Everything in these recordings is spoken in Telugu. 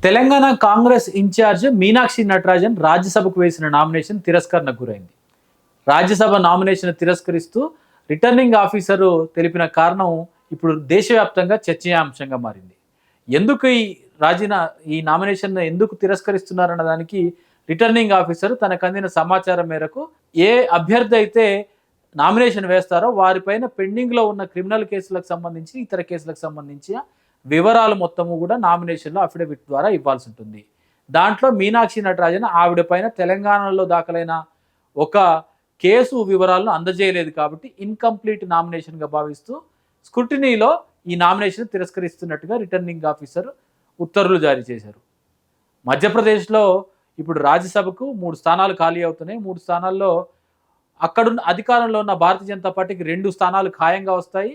తెలంగాణ కాంగ్రెస్ ఇన్ఛార్జ్ మీనాక్షి నటరాజన్ రాజ్యసభకు వేసిన నామినేషన్ తిరస్కరణకు గురైంది. రాజ్యసభ నామినేషన్ తిరస్కరిస్తూ రిటర్నింగ్ ఆఫీసరు తెలిపిన కారణం ఇప్పుడు దేశవ్యాప్తంగా చర్చనీయాంశంగా మారింది. ఎందుకు ఈ నామినేషన్ ఎందుకు తిరస్కరిస్తున్నారన్న దానికి రిటర్నింగ్ ఆఫీసర్ తనకు అందిన సమాచారం మేరకు ఏ అభ్యర్థి అయితే నామినేషన్ వేస్తారో వారిపైన పెండింగ్లో ఉన్న క్రిమినల్ కేసులకు సంబంధించి ఇతర కేసులకు సంబంధించి వివరాలు మొత్తము కూడా నామినేషన్లో అఫిడవిట్ ద్వారా ఇవ్వాల్సి ఉంటుంది. దాంట్లో మీనాక్షి నటరాజన్ ఆవిడ పైన తెలంగాణలో దాఖలైన ఒక కేసు వివరాలను అందజేయలేదు కాబట్టి ఇన్కంప్లీట్ నామినేషన్గా భావిస్తూ స్క్రూటినీలో ఈ నామినేషన్ తిరస్కరిస్తున్నట్టుగా రిటర్నింగ్ ఆఫీసర్ ఉత్తర్వులు జారీ చేశారు. మధ్యప్రదేశ్లో ఇప్పుడు రాజ్యసభకు 3 స్థానాలు ఖాళీ అవుతున్నాయి. 3 స్థానాల్లో అక్కడున్న అధికారంలో ఉన్న భారతీయ జనతా పార్టీకి 2 స్థానాలు ఖాయంగా వస్తాయి.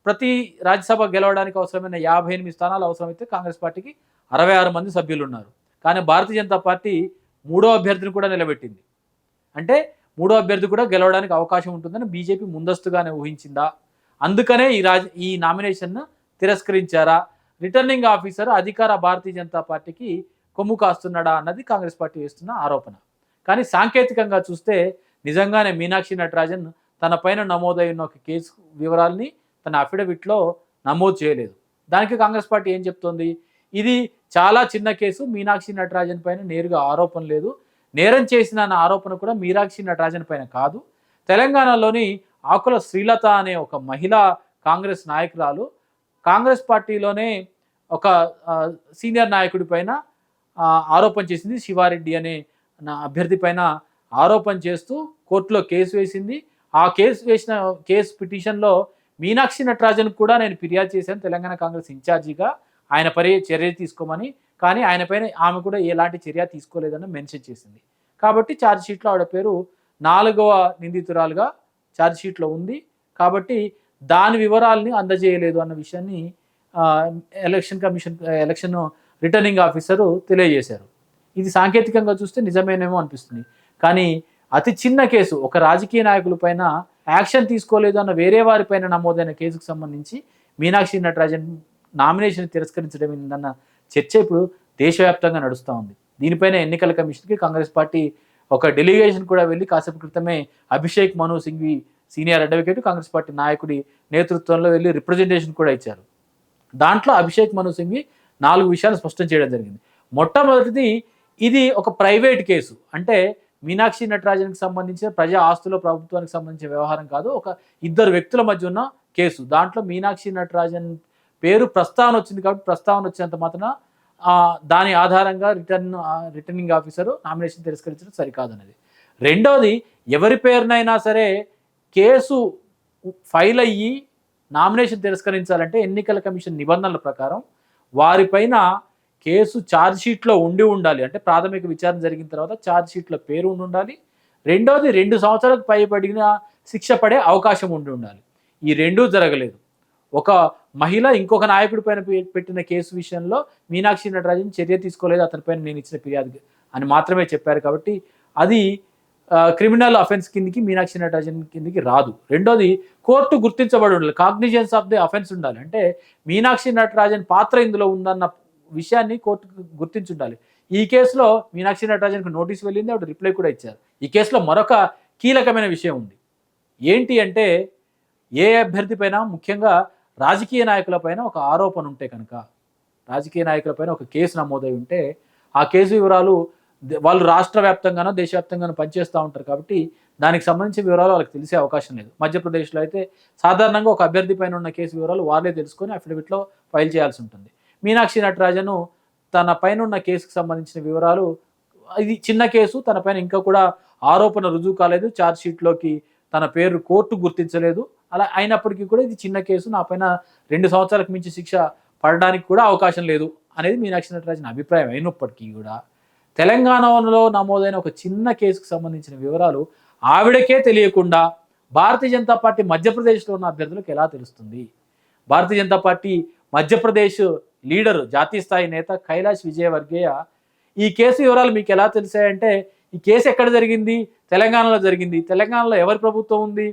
ప్రతి రాజ్యసభ గెలవడానికి అవసరమైన 58 స్థానాలు అవసరమైతే కాంగ్రెస్ పార్టీకి 66 మంది సభ్యులు ఉన్నారు. కానీ భారతీయ జనతా పార్టీ 3వ అభ్యర్థిని కూడా నిలబెట్టింది. అంటే 3వ అభ్యర్థి కూడా గెలవడానికి అవకాశం ఉంటుందని బీజేపీ ముందస్తుగానే ఊహించిందా? అందుకనే ఈ నామినేషన్ను తిరస్కరించారా? రిటర్నింగ్ ఆఫీసర్ అధికార భారతీయ జనతా పార్టీకి కొమ్ము కాస్తున్నాడా అన్నది కాంగ్రెస్ పార్టీ వేస్తున్న ఆరోపణ. కానీ సాంకేతికంగా చూస్తే నిజంగానే మీనాక్షి నటరాజన్ తన పైన నమోదైన ఒక కేసు వివరాల్ని తన అఫిడవిట్లో నమోదు చేయలేదు. దానికి కాంగ్రెస్ పార్టీ ఏం చెప్తోంది? ఇది చాలా చిన్న కేసు, మీనాక్షి నటరాజన్ పైన నేరుగా ఆరోపణ లేదు, నేరం చేసిన ఆరోపణ కూడా మీనాక్షి నటరాజన్ పైన కాదు. తెలంగాణలోని ఆకుల శ్రీలత అనే ఒక మహిళా కాంగ్రెస్ నాయకురాలు కాంగ్రెస్ పార్టీలోనే ఒక సీనియర్ నాయకుడి పైన ఆరోపణ చేసింది. శివారెడ్డి అనే అభ్యర్థి పైన ఆరోపణ చేస్తూ కోర్టులో కేసు వేసింది. ఆ కేసు పిటిషన్లో మీనాక్షి నటరాజన్ కూడా నేను ఫిర్యాదు చేశాను తెలంగాణ కాంగ్రెస్ ఇన్ఛార్జిగా ఆయన చర్య తీసుకోమని. కానీ ఆయన పైన ఆమె కూడా ఎలాంటి చర్య తీసుకోలేదని మెన్షన్ చేసింది. కాబట్టి ఛార్జ్షీట్లో ఆవిడ పేరు 4వ నిందితురాలుగా ఛార్జ్షీట్లో ఉంది. కాబట్టి దాని వివరాలని అందజేయలేదు అన్న విషయాన్ని ఎలక్షన్ రిటర్నింగ్ ఆఫీసరు తెలియజేశారు. ఇది సాంకేతికంగా చూస్తే నిజమేనేమో అనిపిస్తుంది. కానీ అతి చిన్న కేసు, ఒక రాజకీయ నాయకుల పైన యాక్షన్ తీసుకోలేదు అన్న వేరే వారిపైన నమోదైన కేసుకు సంబంధించి మీనాక్షి నటరాజన్ నామినేషన్ తిరస్కరించడం ఏందన్న చర్చ ఇప్పుడు దేశవ్యాప్తంగా నడుస్తూ ఉంది. దీనిపైన ఎన్నికల కమిషన్కి కాంగ్రెస్ పార్టీ ఒక డెలిగేషన్ కూడా వెళ్ళి కాసేపు క్రితమే Abhishek Manu Singhvi senior advocate Congress party నాయకుడి నేతృత్వంలో వెళ్ళి రిప్రజెంటేషన్ కూడా ఇచ్చారు. దాంట్లో అభిషేక్ మను సింఘ్వి 4 విషయాలు స్పష్టం చేయడం జరిగింది. మొట్టమొదటిది, ఇది ఒక ప్రైవేట్ కేసు, అంటే మీనాక్షి నటరాజన్కి సంబంధించిన ప్రజా ఆస్తుల ప్రభుత్వానికి సంబంధించిన వ్యవహారం కాదు, ఒక 2 వ్యక్తుల మధ్య ఉన్న కేసు. దాంట్లో మీనాక్షి నటరాజన్ పేరు ప్రస్తావన వచ్చింది కాబట్టి ప్రస్తావన వచ్చినంత మాత్రం దాని ఆధారంగా రిటర్నింగ్ ఆఫీసరు నామినేషన్ తిరస్కరించడం సరికాదన్నది. రెండవది, ఎవరి పేరునైనా సరే కేసు ఫైల్ అయ్యి నామినేషన్ తిరస్కరించాలంటే ఎన్నికల కమిషన్ నిబంధనల ప్రకారం వారిపైన కేసు ఛార్జ్షీట్లో ఉండాలి. అంటే ప్రాథమిక విచారణ జరిగిన తర్వాత ఛార్జ్షీట్లో పేరు ఉండాలి. రెండవది, 2 సంవత్సరాలకు పైబడిన శిక్ష పడే అవకాశం ఉండాలి. ఈ 2 జరగలేదు. ఒక మహిళ ఇంకొక నాయకుడి పైన పెట్టిన కేసు విషయంలో మీనాక్షి నటరాజన్ చర్య తీసుకోలేదు, అతనిపైన నేను ఇచ్చిన ఫిర్యాదు అని మాత్రమే చెప్పారు. కాబట్టి అది క్రిమినల్ అఫెన్స్ కిందికి మీనాక్షి నటరాజన్ కిందికి రాదు. రెండోది, కోర్టు గుర్తించబడి ఉండాలి, కాగ్నిజెన్స్ ఆఫ్ ది అఫెన్స్ ఉండాలి. అంటే మీనాక్షి నటరాజన్ పాత్ర ఇందులో ఉందన్న విషయాన్ని కోర్టుకు గుర్తించుండాలి. ఈ కేసులో మీనాక్షి నటరాజన్కి నోటీస్ వెళ్ళింది, ఆవిడ రిప్లై కూడా ఇచ్చారు. ఈ కేసులో మరొక కీలకమైన విషయం ఉంది. ఏంటి అంటే, ఏ అభ్యర్థి పైన, ముఖ్యంగా రాజకీయ నాయకుల పైన ఒక ఆరోపణ ఉంటే కనుక, రాజకీయ నాయకుల పైన ఒక కేసు నమోదై ఉంటే ఆ కేసు వివరాలు వాళ్ళు రాష్ట్ర వ్యాప్తంగానో దేశవ్యాప్తంగానో పనిచేస్తూ ఉంటారు. కాబట్టి దానికి సంబంధించిన వివరాలు వాళ్ళకి తెలిసే అవకాశం లేదు. మధ్యప్రదేశ్లో అయితే సాధారణంగా ఒక అభ్యర్థి పైన ఉన్న కేసు వివరాలు వాళ్ళే తెలుసుకొని అఫిడవిట్లో ఫైల్ చేయాల్సి ఉంటుంది. మీనాక్షి నటరాజన్ తన పైన ఉన్న కేసుకు సంబంధించిన వివరాలు, ఇది చిన్న కేసు, తన పైన ఇంకా కూడా ఆరోపణ రుజువు కాలేదు, ఛార్జ్షీట్లోకి తన పేరు కోర్టు గుర్తించలేదు. అలా అయినప్పటికీ కూడా ఇది చిన్న కేసు, నా పైన 2 సంవత్సరాలకు మించి శిక్ష పడడానికి కూడా అవకాశం లేదు అనేది మీనాక్షి నటరాజన్ అభిప్రాయం అయినప్పటికీ కూడా తెలంగాణలో నమోదైన ఒక చిన్న కేసుకు సంబంధించిన వివరాలు ఆవిడకే తెలియకుండా భారతీయ జనతా పార్టీ మధ్యప్రదేశ్లో ఉన్న అభ్యర్థులకు ఎలా తెలుస్తుంది? భారతీయ జనతా పార్టీ మధ్యప్రదేశ్ లీడరు, జాతీయ స్థాయి నేత కైలాష్ విజయవర్గీయ ఈ కేసు వివరాలు మీకు ఎలా తెలిసాయంటే, ఈ కేసు ఎక్కడ జరిగింది? తెలంగాణలో జరిగింది. తెలంగాణలో ఎవరి ప్రభుత్వం ఉంది?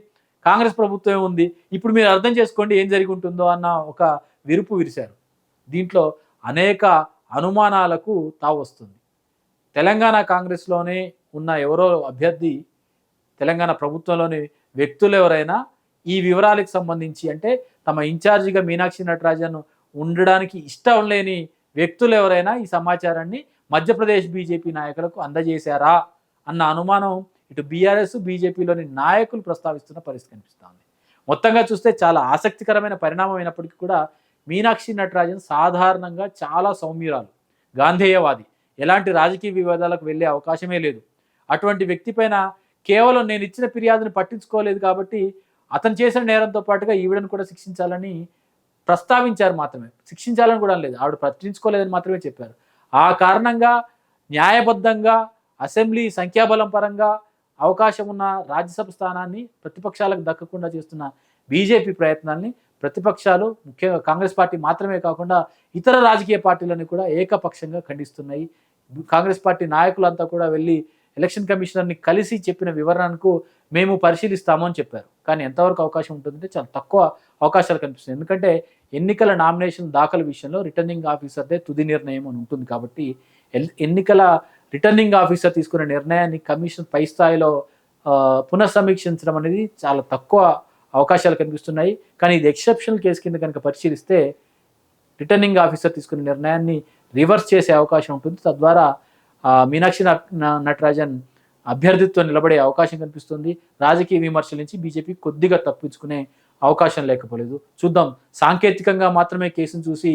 కాంగ్రెస్ ప్రభుత్వం ఉంది. ఇప్పుడు మీరు అర్థం చేసుకోండి ఏం జరిగి ఉంటుందో అన్న ఒక విరుపు విరిశారు. దీంట్లో అనేక అనుమానాలకు తావొస్తుంది. తెలంగాణ కాంగ్రెస్లోనే ఉన్న ఎవరో అభ్యర్థి, తెలంగాణ ప్రభుత్వంలోని వ్యక్తులు ఎవరైనా ఈ వివరాలకు సంబంధించి, అంటే తమ ఇన్ఛార్జిగా మీనాక్షి నటరాజన్ ఉండడానికి ఇష్టం లేని వ్యక్తులు ఎవరైనా ఈ సమాచారాన్ని మధ్యప్రదేశ్ బీజేపీ నాయకులకు అందజేశారా అన్న అనుమానం ఇటు బీఆర్ఎస్ బీజేపీలోని నాయకులు ప్రస్తావిస్తున్న పరిస్థితి కనిపిస్తోంది. మొత్తంగా చూస్తే చాలా ఆసక్తికరమైన పరిణామం అయినప్పటికీ కూడా మీనాక్షి నటరాజన్ సాధారణంగా చాలా సౌమ్యురాలు, గాంధేయవాది, ఎలాంటి రాజకీయ వివాదాలకు వెళ్ళే అవకాశమే లేదు. అటువంటి వ్యక్తి పైన కేవలం నేను ఇచ్చిన ఫిర్యాదును పట్టించుకోలేదు కాబట్టి అతను చేసిన నేరంతో పాటుగా ఈవిడను కూడా శిక్షించాలని ప్రస్తావించారు మాత్రమే, శిక్షించాలని కూడా లేదు, ఆవిడ పట్టించుకోలేదని మాత్రమే చెప్పారు. ఆ కారణంగా న్యాయబద్ధంగా అసెంబ్లీ సంఖ్యాబలం పరంగా అవకాశం ఉన్న రాజ్యసభ స్థానాన్ని ప్రతిపక్షాలకు దక్కకుండా చేస్తున్న బీజేపీ ప్రయత్నాల్ని ప్రతిపక్షాలు, ముఖ్యంగా కాంగ్రెస్ పార్టీ మాత్రమే కాకుండా ఇతర రాజకీయ పార్టీలను కూడా ఏకపక్షంగా ఖండిస్తున్నాయి. కాంగ్రెస్ పార్టీ నాయకులంతా కూడా వెళ్ళి ఎలక్షన్ కమిషనర్ని కలిసి చెప్పిన వివరణకు మేము పరిశీలిస్తాము అని చెప్పారు. కానీ ఎంతవరకు అవకాశం ఉంటుందంటే చాలా తక్కువ అవకాశాలు కనిపిస్తుంది. ఎందుకంటే ఎన్నికల నామినేషన్ దాఖలు విషయంలో రిటర్నింగ్ ఆఫీసర్దే తుది నిర్ణయం అని ఉంటుంది. కాబట్టి ఎన్నికల రిటర్నింగ్ ఆఫీసర్ తీసుకునే నిర్ణయాన్ని కమిషన్ పై స్థాయిలో పునఃసమీక్షించడం అనేది చాలా తక్కువ అవకాశాలు కనిపిస్తున్నాయి. కానీ ఇది ఎక్సెప్షనల్ కేసు కింద కనుక పరిశీలిస్తే రిటర్నింగ్ ఆఫీసర్ తీసుకునే నిర్ణయాన్ని రివర్స్ చేసే అవకాశం ఉంటుంది. తద్వారా మీనాక్షి నటరాజన్ అభ్యర్థిత్వం నిలబడే అవకాశం కనిపిస్తుంది. రాజకీయ విమర్శల నుంచి బీజేపీ కొద్దిగా తప్పించుకునే అవకాశం లేకపోలేదు. చూద్దాం, సాంకేతికంగా మాత్రమే కేసును చూసి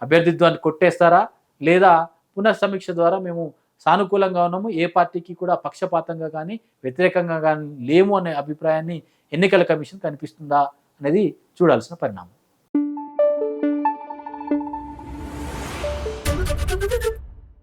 అభ్యర్థిత్వాన్ని కొట్టేస్తారా, లేదా పునఃసమీక్ష ద్వారా మేము సానుకూలంగా ఉన్నాము, ఏ పార్టీకి కూడా పక్షపాతంగా కానీ వ్యతిరేకంగా కానీ లేము అనే అభిప్రాయాన్ని ఎన్నికల కమిషన్ కనిపిస్తుందా అనేది చూడాల్సిన పరిణామం.